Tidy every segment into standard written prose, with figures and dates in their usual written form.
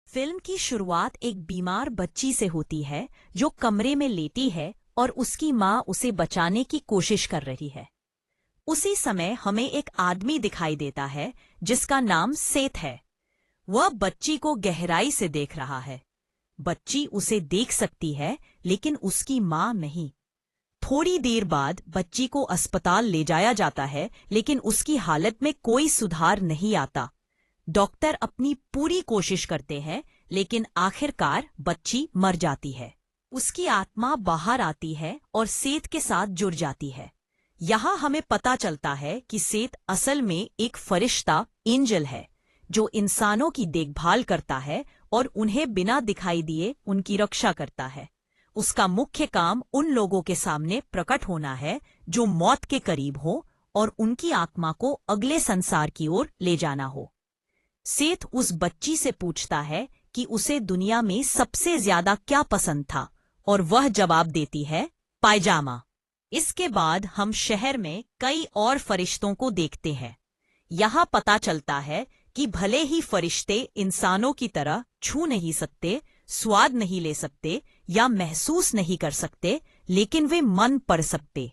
Film की शुरुआत एक बीमार बच्ची से होती है जो कमरे में लेटी है और उसकी माँ उसे बचाने की कोशिश कर रही है। उसी समय हमें एक आदमी दिखाई देता है जिसका नाम सेठ है। वह बच्ची को गहराई से देख रहा है। बच्ची उसे देख सकती है लेकिन उसकी माँ नहीं। थोड़ी देर बाद बच्ची को अस्पताल ले जाया जाता है लेकिन उसकी हालत में कोई सुधार नहीं आता। डॉक्टर अपनी पूरी कोशिश करते हैं लेकिन आखिरकार बच्ची मर जाती है। उसकी आत्मा बाहर आती है और सेठ के साथ जुड़ जाती है। यहाँ हमें पता चलता है कि सेठ असल में एक फरिश्ता एंजल है जो इंसानों की देखभाल करता है और उन्हें बिना दिखाई दिए उनकी रक्षा करता है। उसका मुख्य काम उन लोगों के सामने प्रकट होना है जो मौत के करीब हो और उनकी आत्मा को अगले संसार की ओर ले जाना हो। सेठ उस बच्ची से पूछता है कि उसे दुनिया में सबसे ज्यादा क्या पसंद था और वह जवाब देती है, पायजामा। इसके बाद हम शहर में कई और फरिश्तों को देखते हैं। यहाँ पता चलता है कि भले ही फरिश्ते इंसानों की तरह छू नहीं सकते, स्वाद नहीं ले सकते या महसूस नहीं कर सकते, लेकिन वे मन पढ़ सकते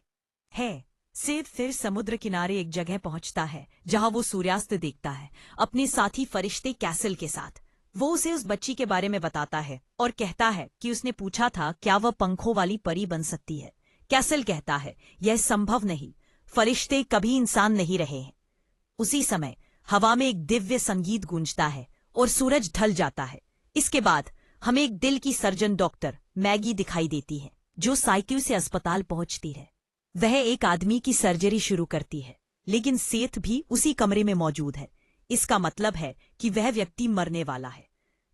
हैं। सेठ फिर समुद्र किनारे एक जगह पहुंचता है जहां वो सूर्यास्त देखता है अपने साथी फरिश्ते कैसल के साथ। वो उसे उस बच्ची के बारे में बताता है और कहता है कि उसने पूछा था क्या वह पंखों वाली परी बन सकती है। कैसल कहता है यह संभव नहीं, फरिश्ते कभी इंसान नहीं रहे हैं। उसी समय हवा में एक दिव्य संगीत गूंजता है और सूरज ढल जाता है। इसके बाद हमें एक दिल की सर्जन डॉक्टर मैगी दिखाई देती है जो साइकिल से अस्पताल पहुंचती है। वह एक आदमी की सर्जरी शुरू करती है लेकिन सेठ भी उसी कमरे में मौजूद है। इसका मतलब है कि वह व्यक्ति मरने वाला है।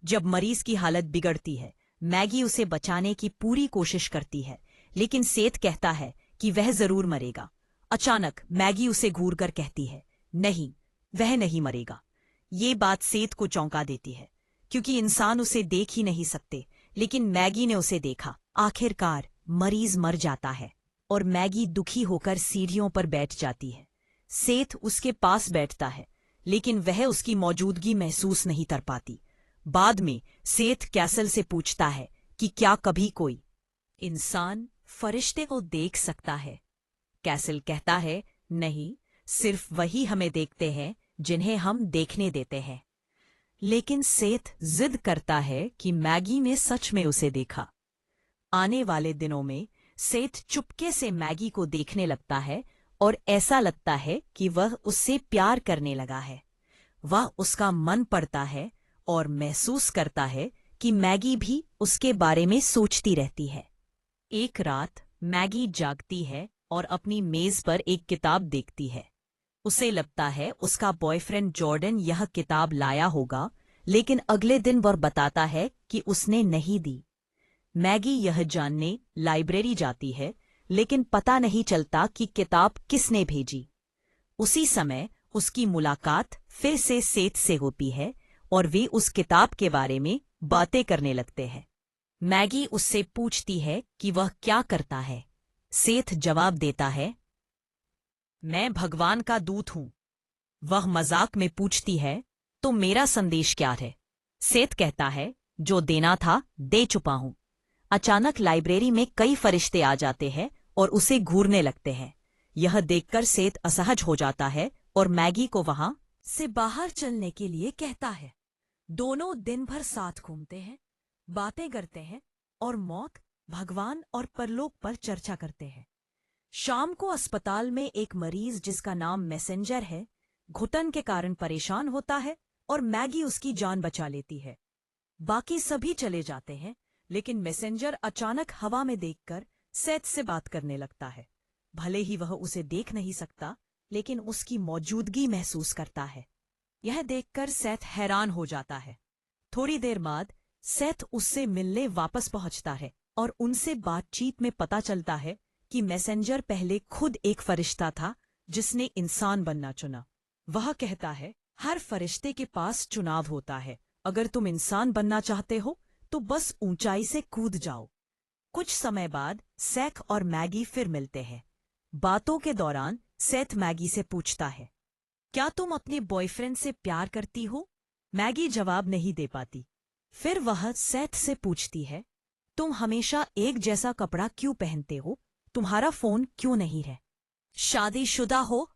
जब मरीज की हालत बिगड़ती है मैगी उसे बचाने की पूरी कोशिश करती है लेकिन सेठ कहता है कि वह जरूर मरेगा। अचानक मैगी उसे घूर कर कहती है, नहीं, वह नहीं मरेगा। ये बात सेठ को चौंका देती है क्योंकि इंसान उसे देख ही नहीं सकते, लेकिन मैगी ने उसे देखा। आखिरकार मरीज मर जाता है और मैगी दुखी होकर सीढ़ियों पर बैठ जाती है। सेठ उसके पास बैठता है लेकिन वह उसकी मौजूदगी महसूस नहीं कर पाती। बाद में सेठ कैसल से पूछता है कि क्या कभी कोई इंसान फरिश्ते को देख सकता है। कैसल कहता है, नहीं, सिर्फ वही हमें देखते हैं जिन्हें हम देखने देते हैं। लेकिन सेठ जिद करता है कि मैगी ने सच में उसे देखा। आने वाले दिनों में सेठ चुपके से मैगी को देखने लगता है और ऐसा लगता है कि वह उससे प्यार करने लगा है। वह उसका मन पढ़ता है और महसूस करता है कि मैगी भी उसके बारे में सोचती रहती है। एक रात मैगी जागती है और अपनी मेज पर एक किताब देखती है। उसे लगता है उसका बॉयफ्रेंड जॉर्डन यह किताब लाया होगा, लेकिन अगले दिन वह बताता है कि उसने नहीं दी। मैगी यह जानने लाइब्रेरी जाती है लेकिन पता नहीं चलता कि किताब किसने भेजी। उसी समय उसकी मुलाकात फिर से सेठ से होती है और वे उस किताब के बारे में बातें करने लगते हैं। मैगी उससे पूछती है कि वह क्या करता है। सेठ जवाब देता है, मैं भगवान का दूत हूं। वह मजाक में पूछती है, तो मेरा संदेश क्या है? सेठ कहता है, जो देना था दे चुका हूं। अचानक लाइब्रेरी में कई फरिश्ते आ जाते हैं और उसे घूरने लगते हैं। यह देखकर सेठ असहज हो जाता है और मैगी को वहां से बाहर चलने के लिए कहता है। दोनों दिन भर साथ घूमते हैं, बातें करते हैं और मौत, भगवान और परलोक पर चर्चा करते हैं। शाम को अस्पताल में एक मरीज जिसका नाम मैसेंजर है घुटन के कारण परेशान होता है और मैगी उसकी जान बचा लेती है। बाकी सभी चले जाते हैं लेकिन मैसेंजर अचानक हवा में देखकर सेठ से बात करने लगता है। भले ही वह उसे देख नहीं सकता लेकिन उसकी मौजूदगी महसूस करता है। यह देखकर सेठ हैरान हो जाता है। थोड़ी देर बाद सेठ उससे मिलने वापस पहुंचता है और उनसे बातचीत में पता चलता है कि मैसेंजर पहले खुद एक फरिश्ता था जिसने इंसान बनना चुना। वह कहता है, हर फरिश्ते के पास चुनाव होता है। अगर तुम इंसान बनना चाहते हो तो बस ऊंचाई से कूद जाओ। कुछ समय बाद सेठ और मैगी फिर मिलते हैं। बातों के दौरान सेठ मैगी से पूछता है, क्या तुम अपने बॉयफ्रेंड से प्यार करती हो? मैगी जवाब नहीं दे पाती। फिर वह सेथ से पूछती है, तुम हमेशा एक जैसा कपड़ा क्यों पहनते हो? तुम्हारा फोन क्यों नहीं है? शादीशुदा हो?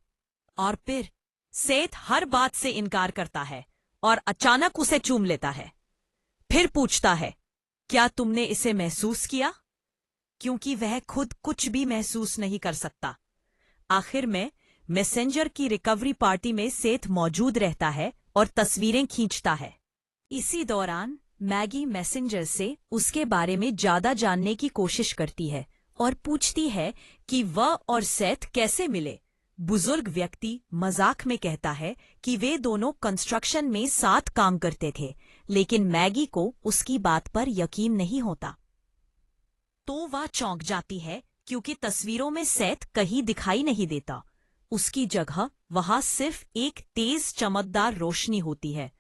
और फिर सेथ हर बात से इनकार करता है और अचानक उसे चूम लेता है। फिर पूछता है, क्या तुमने इसे महसूस किया? क्योंकि वह खुद कुछ भी महसूस नहीं कर सकता। आखिर में मैसेंजर की रिकवरी पार्टी में सेथ मौजूद रहता है और तस्वीरें खींचता है। इसी दौरान मैगी मैसेंजर से उसके बारे में ज्यादा जानने की कोशिश करती है और पूछती है कि वह और सेथ कैसे मिले। बुजुर्ग व्यक्ति मजाक में कहता है कि वे दोनों कंस्ट्रक्शन में साथ काम करते थे, लेकिन मैगी को उसकी बात पर यकीन नहीं होता। तो वह चौंक जाती है क्योंकि तस्वीरों में सेथ कहीं दिखाई नहीं देता। उसकी जगह वहां सिर्फ एक तेज चमकदार रोशनी होती है।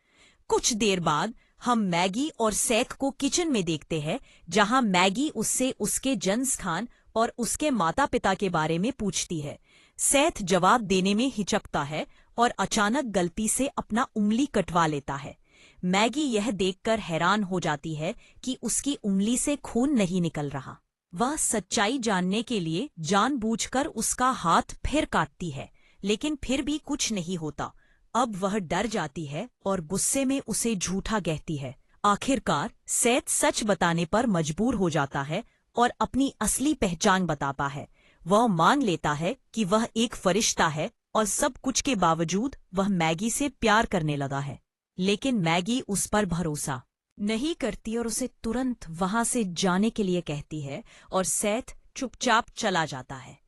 कुछ देर बाद हम मैगी और सेथ को किचन में देखते हैं, जहां मैगी उससे उसके जन्म स्थान और उसके माता पिता के बारे में पूछती है। सेथ जवाब देने में हिचकता है और अचानक गलती से अपना उंगली कटवा लेता है। मैगी यह देखकर हैरान हो जाती है कि उसकी उंगली से खून नहीं निकल रहा। वह सच्चाई जानने के लिए जानबूझकर उसका हाथ फिर काटती है, लेकिन फिर भी कुछ नहीं होता। अब वह डर जाती है और गुस्से में उसे झूठा कहती है। आखिरकार सेथ सच बताने पर मजबूर हो जाता है और अपनी असली पहचान बताता है। वह मान लेता है कि वह एक फरिश्ता है और सब कुछ के बावजूद वह मैगी से प्यार करने लगा है। लेकिन मैगी उस पर भरोसा नहीं करती और उसे तुरंत वहां से जाने के लिए कहती है और सेथ चुपचाप चला जाता है।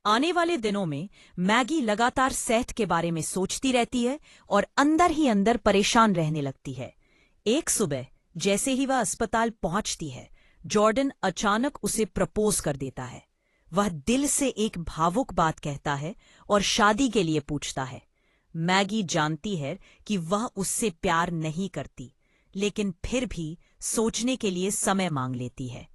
आने वाले दिनों में मैगी लगातार सेथ के बारे में सोचती रहती है और अंदर ही अंदर परेशान रहने लगती है। एक सुबह जैसे ही वह अस्पताल पहुंचती है, जॉर्डन अचानक उसे प्रपोज कर देता है। वह दिल से एक भावुक बात कहता है और शादी के लिए पूछता है। मैगी जानती है कि वह उससे प्यार नहीं करती, लेकिन फिर भी सोचने के लिए समय मांग लेती है।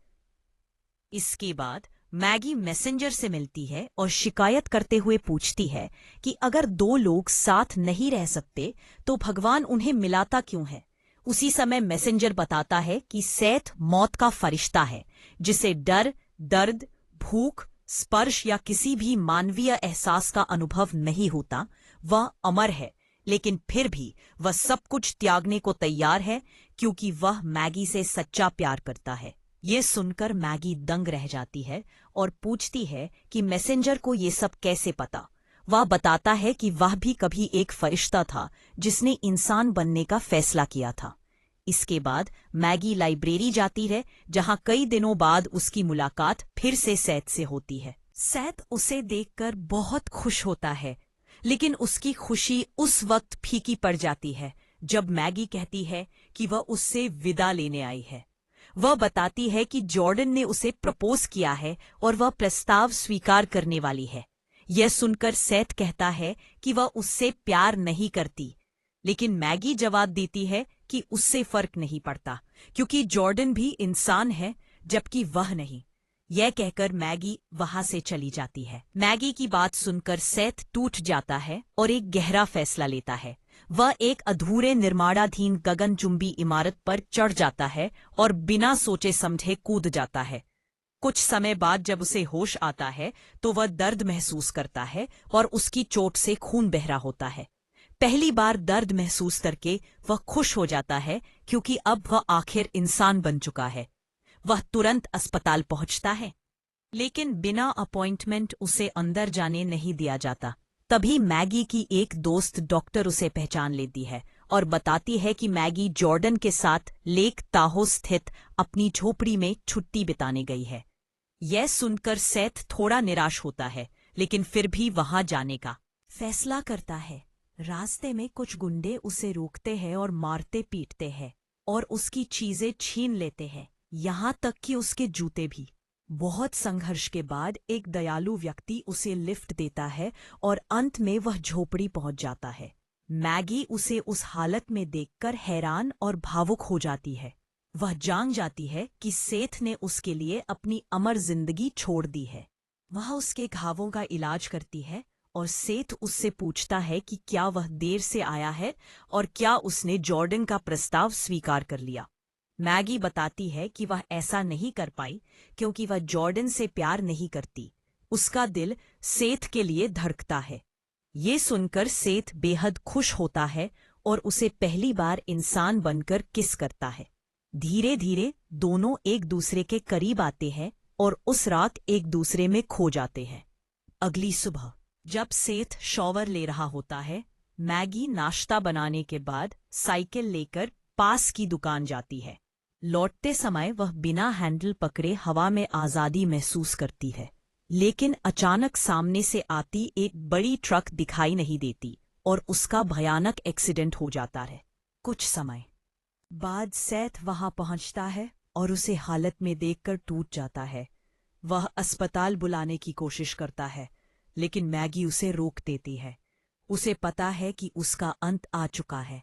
इसके बाद मैगी मैसेंजर से मिलती है और शिकायत करते हुए पूछती है कि अगर दो लोग साथ नहीं रह सकते तो भगवान उन्हें मिलाता क्यों है। उसी समय मैसेंजर बताता है कि सेथ मौत का फरिश्ता है, जिसे डर, दर्द, भूख, स्पर्श या किसी भी मानवीय एहसास का अनुभव नहीं होता। वह अमर है, लेकिन फिर भी वह सब कुछ त्यागने को तैयार है क्योंकि वह मैगी से सच्चा प्यार करता है। ये सुनकर मैगी दंग रह जाती है और पूछती है कि मैसेंजर को ये सब कैसे पता। वह बताता है कि वह भी कभी एक फरिश्ता था जिसने इंसान बनने का फैसला किया था। इसके बाद मैगी लाइब्रेरी जाती है, जहां कई दिनों बाद उसकी मुलाकात फिर से सेथ से होती है। सेथ उसे देखकर बहुत खुश होता है, लेकिन उसकी खुशी उस वक्त फीकी पड़ जाती है जब मैगी कहती है कि वह उससे विदा लेने आई है। वह बताती है कि जॉर्डन ने उसे प्रपोज किया है और वह प्रस्ताव स्वीकार करने वाली है। यह सुनकर सेथ कहता है कि वह उससे प्यार नहीं करती, लेकिन मैगी जवाब देती है कि उससे फर्क नहीं पड़ता क्योंकि जॉर्डन भी इंसान है जबकि वह नहीं। यह कहकर मैगी वहां से चली जाती है। मैगी की बात सुनकर सेथ टूट जाता है और एक गहरा फैसला लेता है। वह एक अधूरे निर्माणाधीन गगनचुंबी इमारत पर चढ़ जाता है और बिना सोचे समझे कूद जाता है। कुछ समय बाद जब उसे होश आता है तो वह दर्द महसूस करता है और उसकी चोट से खून बह रहा होता है। पहली बार दर्द महसूस करके वह खुश हो जाता है क्योंकि अब वह आखिर इंसान बन चुका है। वह तुरंत अस्पताल पहुंचता है, लेकिन बिना अपॉइंटमेंट उसे अंदर जाने नहीं दिया जाता। तभी मैगी की एक दोस्त डॉक्टर उसे पहचान लेती है और बताती है कि मैगी जॉर्डन के साथ लेक ताहो स्थित अपनी झोपड़ी में छुट्टी बिताने गई है। यह सुनकर सेथ थोड़ा निराश होता है, लेकिन फिर भी वहां जाने का फैसला करता है। रास्ते में कुछ गुंडे उसे रोकते हैं और मारते पीटते हैं और उसकी चीजें छीन लेते हैं, यहाँ तक कि उसके जूते भी। बहुत संघर्ष के बाद एक दयालु व्यक्ति उसे लिफ्ट देता है और अंत में वह झोपड़ी पहुंच जाता है। मैगी उसे उस हालत में देखकर हैरान और भावुक हो जाती है। वह जान जाती है कि सेथ ने उसके लिए अपनी अमर जिंदगी छोड़ दी है। वह उसके घावों का इलाज करती है और सेथ उससे पूछता है कि क्या वह देर से आया है और क्या उसने जॉर्डन का प्रस्ताव स्वीकार कर लिया। मैगी बताती है कि वह ऐसा नहीं कर पाई क्योंकि वह जॉर्डन से प्यार नहीं करती। उसका दिल सेथ के लिए धड़कता है। ये सुनकर सेथ बेहद खुश होता है और उसे पहली बार इंसान बनकर किस करता है। धीरे धीरे दोनों एक दूसरे के करीब आते हैं और उस रात एक दूसरे में खो जाते हैं। अगली सुबह जब सेथ शॉवर ले रहा होता है, मैगी नाश्ता बनाने के बाद साइकिल लेकर पास की दुकान जाती है। लौटते समय वह बिना हैंडल पकड़े हवा में आज़ादी महसूस करती है, लेकिन अचानक सामने से आती एक बड़ी ट्रक दिखाई नहीं देती और उसका भयानक एक्सीडेंट हो जाता है। कुछ समय बाद सेथ वहां पहुंचता है और उसे हालत में देखकर टूट जाता है। वह अस्पताल बुलाने की कोशिश करता है, लेकिन मैगी उसे रोक देती है। उसे पता है कि उसका अंत आ चुका है।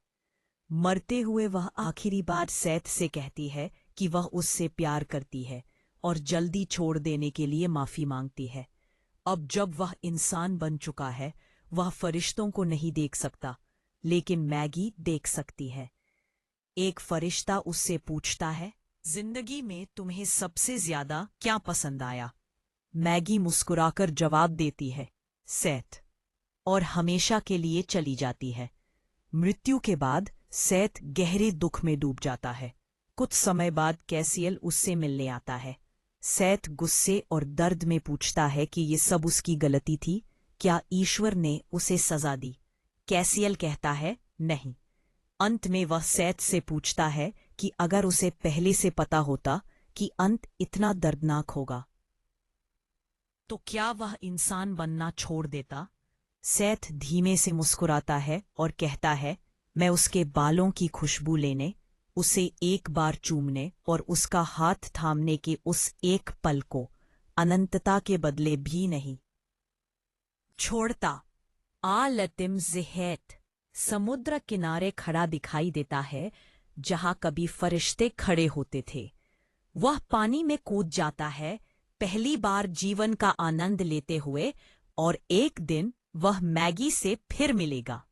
मरते हुए वह आखिरी बार सेथ से कहती है कि वह उससे प्यार करती है और जल्दी छोड़ देने के लिए माफी मांगती है। अब जब वह इंसान बन चुका है, वह फरिश्तों को नहीं देख सकता, लेकिन मैगी देख सकती है। एक फरिश्ता उससे पूछता है, जिंदगी में तुम्हें सबसे ज्यादा क्या पसंद आया? मैगी मुस्कुराकर जवाब देती है, सेथ, और हमेशा के लिए चली जाती है। मृत्यु के बाद सेथ गहरे दुख में डूब जाता है। कुछ समय बाद कैसियल उससे मिलने आता है। सेथ गुस्से और दर्द में पूछता है कि ये सब उसकी गलती थी, क्या ईश्वर ने उसे सजा दी? कैसियल कहता है, नहीं। अंत में वह सेथ से पूछता है कि अगर उसे पहले से पता होता कि अंत इतना दर्दनाक होगा, तो क्या वह इंसान बनना छोड़ देता? सेथ धीमे से मुस्कुराता है और कहता है, मैं उसके बालों की खुशबू लेने, उसे एक बार चूमने और उसका हाथ थामने के उस एक पल को अनंतता के बदले भी नहीं छोड़ता। आ लतिम ज़ेहैत समुद्र किनारे खड़ा दिखाई देता है, जहां कभी फरिश्ते खड़े होते थे। वह पानी में कूद जाता है, पहली बार जीवन का आनंद लेते हुए, और एक दिन वह मैगी से फिर मिलेगा।